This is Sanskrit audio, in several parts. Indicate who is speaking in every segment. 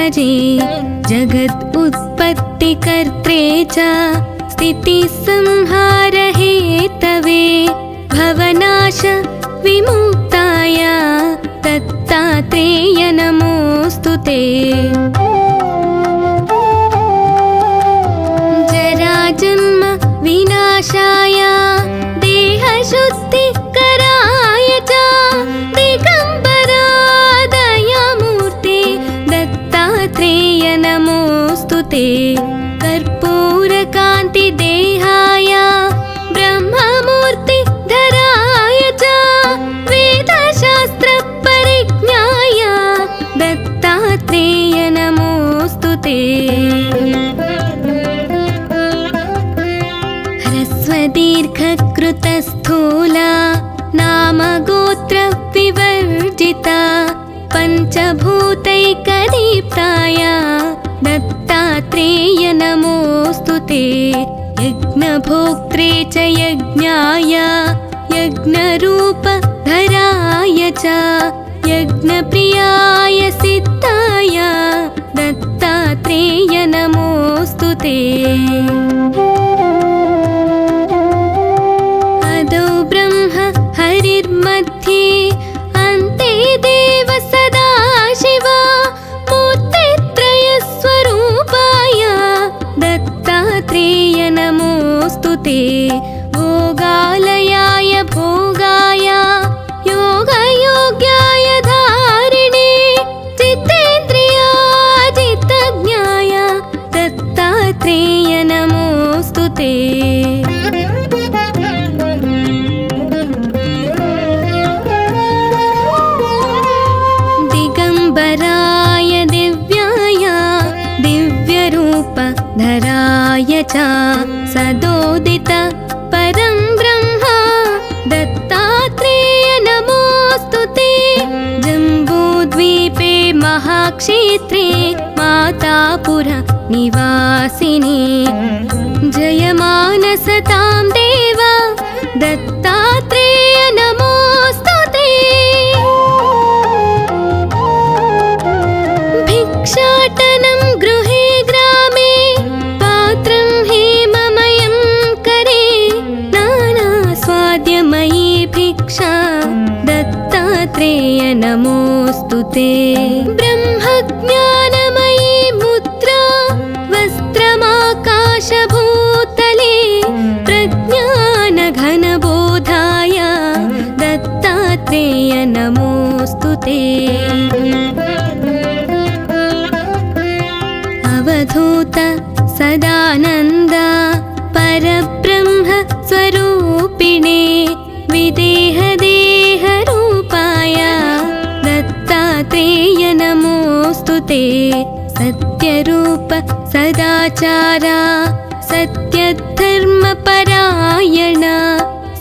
Speaker 1: भजे जगत् उत्पत्तिकर्त्रे च स्थितिसंहार हेतवे भवनाश विमुक्ताय दत्तात्रेय नमोऽस्तु ते। जराजन्म विनाशाय देहशुद्धिकराय च दिगम्बरा दयामूर्ते दत्तात्रेय नमोऽस्तु ते। कर्पूरकान्तिदेहाय ब्रह्ममूर्ति धराय च वेदशास्त्रपरिज्ञाय दत्तात्रेय नमोऽस्तु ते। ह्रस्वदीर्घकृतस्थूला नामगोत्रविवर्जिता पञ्चभूतैकदीप्ताय दत्तात्रेय नमोऽस्तु ते। यज्ञभोक्त्रे च यज्ञाय यज्ञरूपधराय च यज्ञप्रियाय सिद्धाय दत्तात्रेय नमोऽस्तु ते। अदौ ब्रह्म हरिर्मध्ये अन्ते देव सदाशिव मूर्तित्रयस्वरूपाय दत्तात्रेय नमोऽस्तु ते। भोगालयाय भोगाय योगयोग्याय धारिणे जितेन्द्रियाजितज्ञाय दत्तात्रेय नमोऽस्तु ते। दिगम्बराय दिव्याय दिव्यरूपधराय च सदोदित परं ब्रह्म दत्तात्रेय नमोऽस्तु ते। जम्बूद्वीपे महाक्षेत्रे मातापुर निवासिने जयमानसतां देव दत्तात्रेय नमोऽस्तु ते। भिक्षाटनं गृहे ग्रामे पात्रं हेममयं करे नानास्वाद्यमयी भिक्षा दत्तात्रेय नमोऽस्तु ते। ब्रह्मज्ञानमयी मुद्रा वस्त्रमाकाशभूतले प्रज्ञानघनबोधाय दत्तात्रेय नमोऽस्तु ते। अवधूत सदानन्द परब्रह्म स्वरूपिणे विदेहदेहरूपाय दत्तात्रेय नमोऽस्तु ते। सत्यरूप सदाचार सत्यधर्मपरायण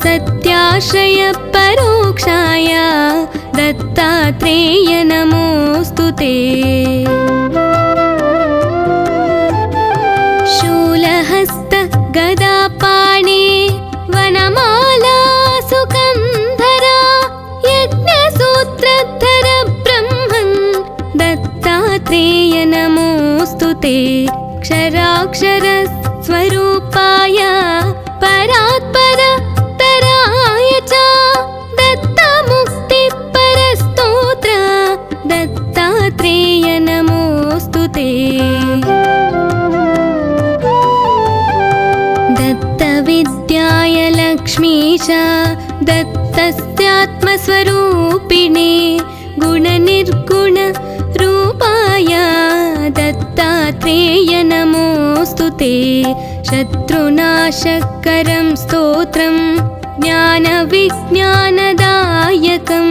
Speaker 1: सत्याश्रय परोक्षाय दत्तात्रेय नमोऽस्तु ते। शूलहस्त गदापाणे वनमाला सुगन्धरा यज्ञसूत्रधर ब्रह्मन् दत्तात्रेय नमोऽस्तु ते। क्षराक्षर स्वरूपाय परात्पर तराय च दत्तमुक्तिपरस्तोत्र दत्तात्रेय नमोऽस्तु ते। दत्तविद्याय लक्ष्मीश दत्तस्यात्मस्वरूपिणे गुणनिर्गुण रूपाय दत्तात्रेय नमोऽस्तु ते। शत्रुनाशकरं स्तोत्रं ज्ञानविज्ञानदायकं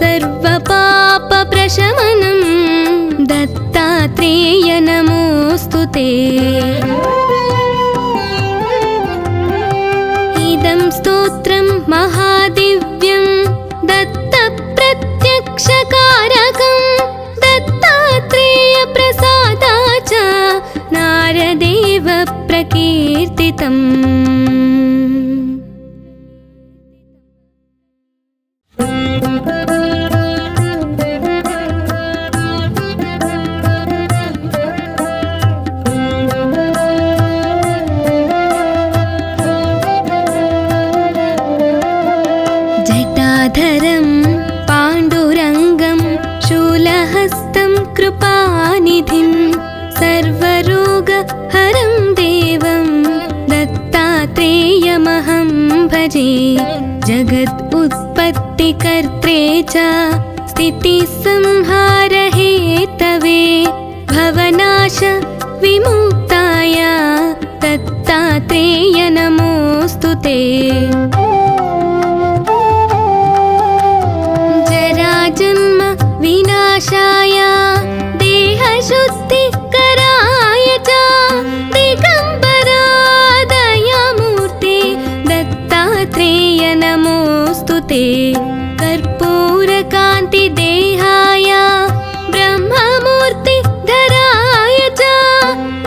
Speaker 1: सर्वपापप्रशमनं दत्तात्रेय नमोऽस्तु ते। इदं स्तोत्रं महादिव्यं दत्तप्रत्यक्षकारकं दत्तात्रेय प्रसादाच नारदेव प्रकीर्तितम्। वरं पाण्डुरङ्गं शूलहस्तं कृपानिधिं सर्वरोगहरं देवं दत्तात्रेयमहं भजे। जगत् उत्पत्तिकर्त्रे च स्थितिसंहारहेतवे भवनाश विमुक्ताय दत्तात्रेय नमोऽस्तु ते। जराजन्म विनाशाय देहशुद्धिकराय च दिगम्बरा दयामूर्ते दत्तात्रेय नमोऽस्तु ते। कर्पूरकान्तिदेहाय ब्रह्ममूर्तिधराय च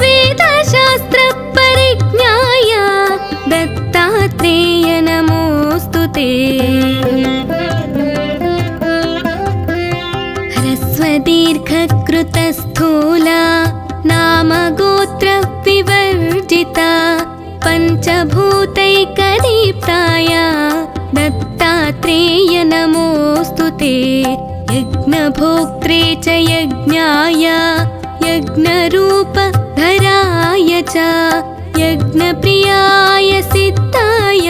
Speaker 1: वेदशास्त्रपरिज्ञाय दत्तात्रेय नमोऽस्तु ते। ह्रस्वदीर्घकृतस्थूला नामगोत्रविवर्जिता पञ्चभूतैकदीप्ताय दत्तात्रेय नमोऽस्तु ते। यज्ञभोक्त्रे च यज्ञाय यज्ञरूपधराय च यज्ञप्रियाय सिद्धाय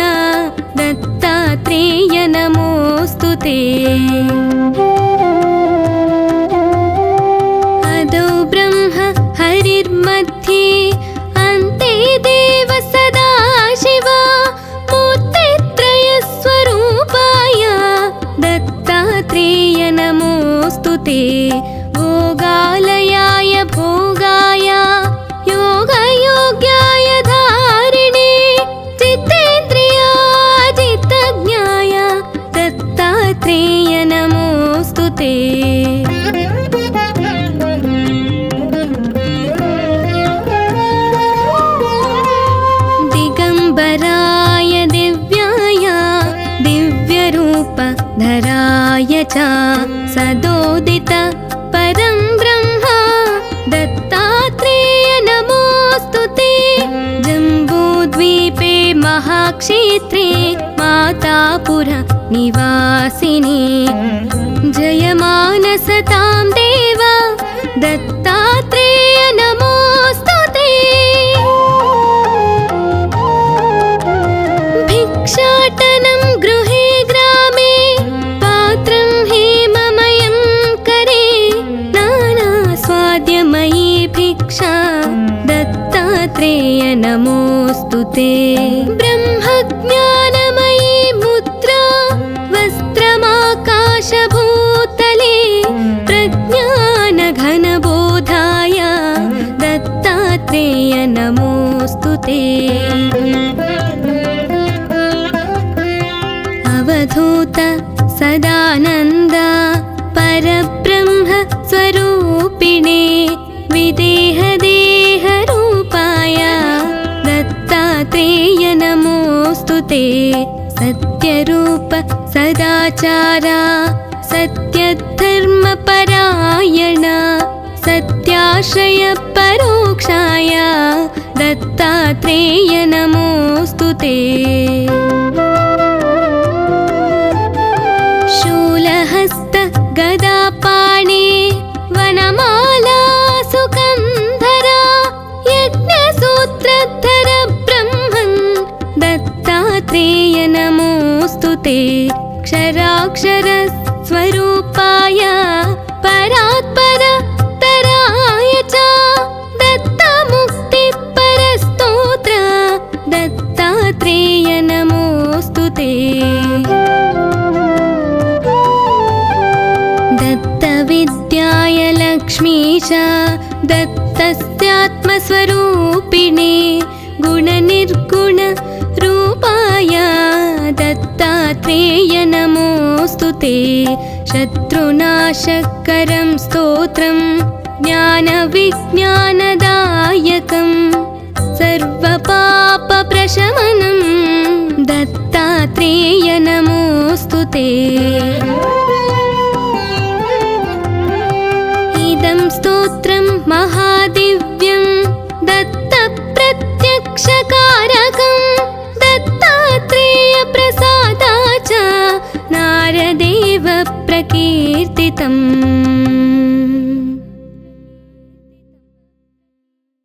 Speaker 1: दत्तात्रेय नमोऽस्तु ते। अदौ ब्रह्म हरिर्मध्ये अन्ते देव सदाशिव मूर्तित्रयस्वरूपाय दत्तात्रेय नमोऽस्तु ते। भोगालयाय भोगाय योगयोग्याय धारिणे जितेन्द्रियाजितज्ञाय दत्तात्रेय नमोऽस्तु ते। दिगम्बराय दिव्याय दिव्यरूपधराय च सदोदित परं ब्रह्म दत्तात्रेय नमोऽस्तु ते। जम्बूद्वीपे महाक्षेत्रे मातापुर निवासिने जयमानसतां देव दत्तात्रेय नमोऽस्तु ते। भिक्षाटनं गृहे ग्रामे पात्रं हेममयं करे नानास्वाद्यमयी भिक्षा दत्तात्रेय नमोऽस्तु ते। ब्रह्मज्ञानमयी मुद्रा वस्त्रमाकाशभूतले प्रज्ञानघनबोधाय दत्तात्रेय नमोऽस्तु ते। अवधूत सदानन्द परब्रह्म स्वरूपिणे विदेहदेहरूपाय दत्तात्रेय नमोऽस्तु ते। सत्यरूप सदाचार सत्यधर्मपरायण सत्याश्रय परोक्षाय दत्तात्रेय नमोऽस्तु ते। शूलहस्त गदापाणे वनमाला सुकन्धरा यज्ञसूत्रधर ब्रह्मन् दत्तात्रेय नमोऽस्तु ते। क्षराक्षर स्वरूपाय परात्पर तराय च दत्तमुक्तिपरस्तोत्र दत्तात्रेय नमोऽस्तु ते। दत्तविद्याय लक्ष्मीश दत्तस्यात्मस्वरूपिणे गुणनिर्गुण रूपाय दत्तात्रेय नमोऽस्तु ते। शत्रुनाशकरं स्तोत्रं ज्ञानविज्ञानदायकं सर्वपापप्रशमनं दत्तात्रेय नमोऽस्तु ते। इदं स्तोत्रं महादिव्यं दत्तप्रत्यक्षकारकं दत्तात्रेयप्रसादाच्च नारदे प्रकीर्तितम्